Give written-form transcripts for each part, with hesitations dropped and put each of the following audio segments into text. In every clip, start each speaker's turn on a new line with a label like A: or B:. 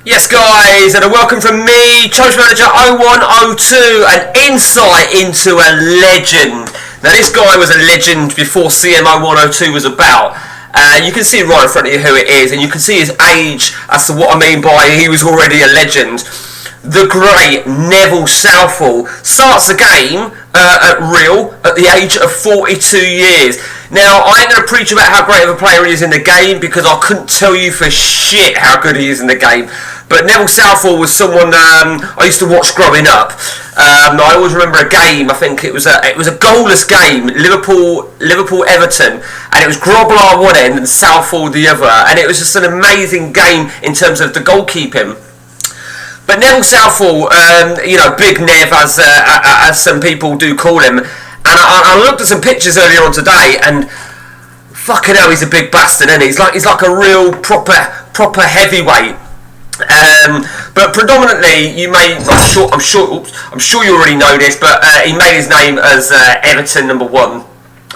A: Yes, guys, and a welcome from me, Coach Manager 0102, an insight into a legend. Now, this guy was a legend before CMO 102 was about. You can see right in front of you who it is, and you can see his age as to what I mean by he was already a legend. The great Neville Southall starts the game at Real at the age of 42 years. Now, I ain't going to preach about how great of a player he is in the game because I couldn't tell you for shit how good he is in the game. But Neville Southall was someone I used to watch growing up. I always remember a game. I think it was a goalless game, Liverpool Everton, and it was Grobler one end and Southall the other, and it was just an amazing game in terms of the goalkeeping. But Neville Southall, Big Nev, as some people do call him, and I looked at some pictures earlier on today, and fucking hell, he's a big bastard, isn't he? He's like a real proper heavyweight. But predominantly, I'm sure you already know this, but he made his name as Everton number one.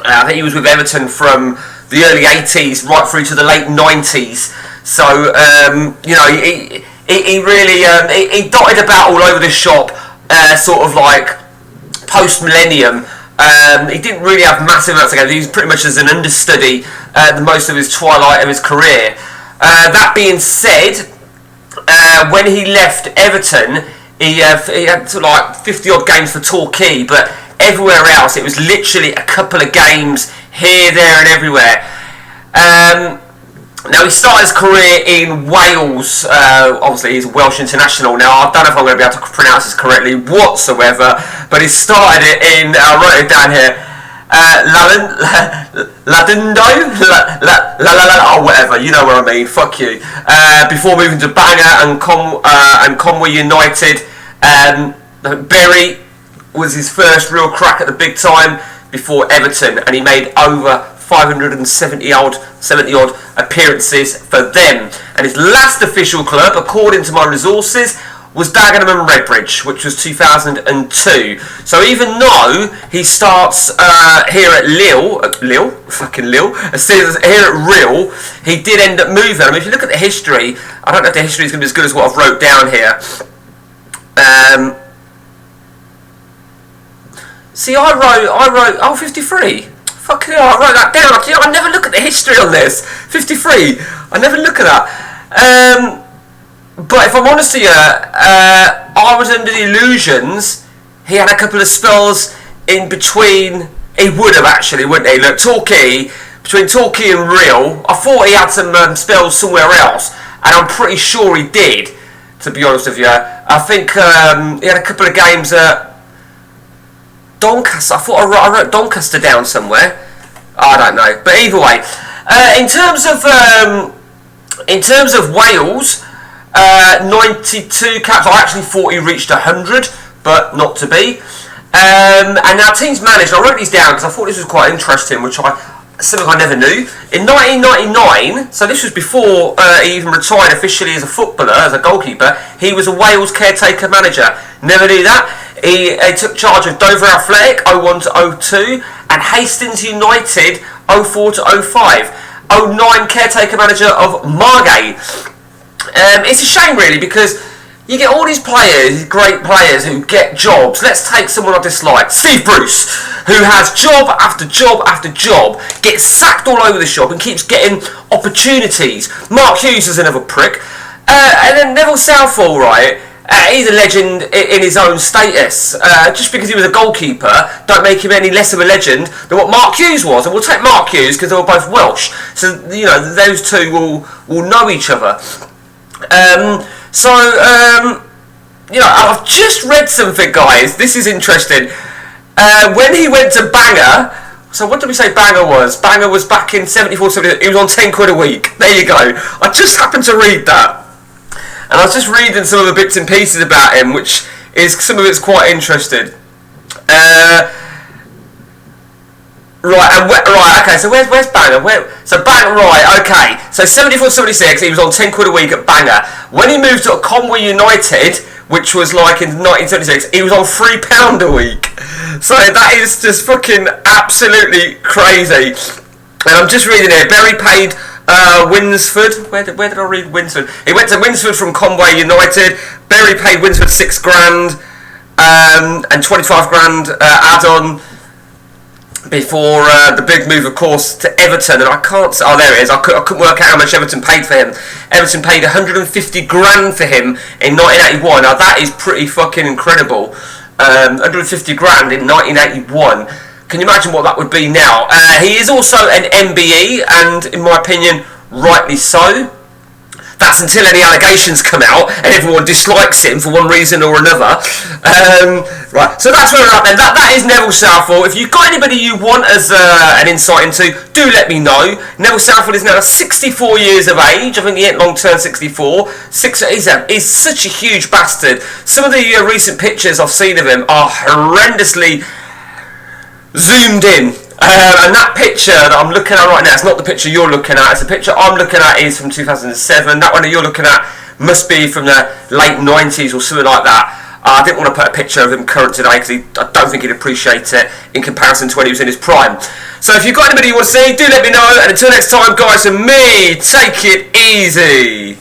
A: I think he was with Everton from the early 80s right through to the late 90s. So he really he dotted about all over the shop, sort of like post millennium. He didn't really have massive amounts of games. He was pretty much as an understudy the most of his twilight of his career. That being said, when he left Everton, he had like 50 odd games for Torquay, but everywhere else it was literally a couple of games here, there, and everywhere. Now, he started his career in Wales. Obviously, he's a Welsh international. Now, I don't know if I'm going to be able to pronounce this correctly whatsoever, but he started it in, I wrote it down here, Ladundo? Oh, whatever, you know what I mean, fuck you. Before moving to Bangor and Conway United, Bury was his first real crack at the big time before Everton, and he made over 570 odd appearances for them. And his last official club, according to my resources, was Dagenham and Redbridge, which was 2002. So even though he starts here at Lille, here at Real, he did end up moving. I mean, if you look at the history, I don't know if the history is going to be as good as what I've wrote down here. I wrote 53. Fucking hell, I wrote that down. I never look at the history on this. 53. I never look at that. But if I'm honest with you, I was under the illusions he had a couple of spells in between. He would have actually, wouldn't he? Look, between Torquay and Real, I thought he had some spells somewhere else, and I'm pretty sure he did, to be honest with you. I think he had a couple of games at Doncaster. I thought I wrote Doncaster down somewhere. I don't know, but either way, in terms of Wales, 92 caps. I actually thought he reached 100, but not to be. And now teams managed. I wrote these down because I thought this was quite interesting, something I never knew. In 1999, so this was before he even retired officially as a footballer, as a goalkeeper, he was a Wales caretaker manager. Never knew that. He took charge of Dover Athletic 01 to 02 and Hastings United 04 to 05. 09 caretaker manager of Margate. It's a shame really because you get all these players, great players who get jobs. Let's take someone I dislike, Steve Bruce, who has job after job after job, gets sacked all over the shop and keeps getting opportunities. Mark Hughes is another prick. And then Neville Southall, right? He's a legend in his own status. Just because he was a goalkeeper, don't make him any less of a legend than what Mark Hughes was. And we'll take Mark Hughes because they were both Welsh. So, those two will know each other. I've just read something, guys. This is interesting. When he went to Bangor, so what did we say Bangor was? Bangor was back in 74, 78. He was on 10 quid a week. There you go. I just happened to read that. And I was just reading some of the bits and pieces about him, which is, some of it's quite interesting. Okay, so where's Bangor? So Bangor, right, okay. So 74-76, he was on 10 quid a week at Bangor. When he moved to Conway United, which was like in 1976, he was on £3 a week. So that is just fucking absolutely crazy. And I'm just reading here, Bury paid Winsford. Where did I read Winsford? He went to Winsford from Conway United. Berry paid Winsford £6,000 and 25 grand add-on before the big move, of course, to Everton. And I can't. Oh, there it is. I couldn't work out how much Everton paid for him. Everton paid 150 grand for him in 1981. Now that is pretty fucking incredible. 150 grand in 1981. Can you imagine what that would be now? He is also an MBE, and in my opinion, rightly so. That's until any allegations come out and everyone dislikes him for one reason or another. Right, so that's where we're at then. That is Neville Southall. If you've got anybody you want as an insight into, do let me know. Neville Southall is now 64 years of age. I think he ain't long turned 64. He's such a huge bastard. Some of the recent pictures I've seen of him are horrendously zoomed in. And that picture that I'm looking at right now, it's not the picture you're looking at, it's the picture I'm looking at is from 2007. That one that you're looking at must be from the late 90s or something like that. I didn't want to put a picture of him current today because I don't think he'd appreciate it in comparison to when he was in his prime. So if you've got anybody you want to see, do let me know. And until next time, guys, from me, take it easy.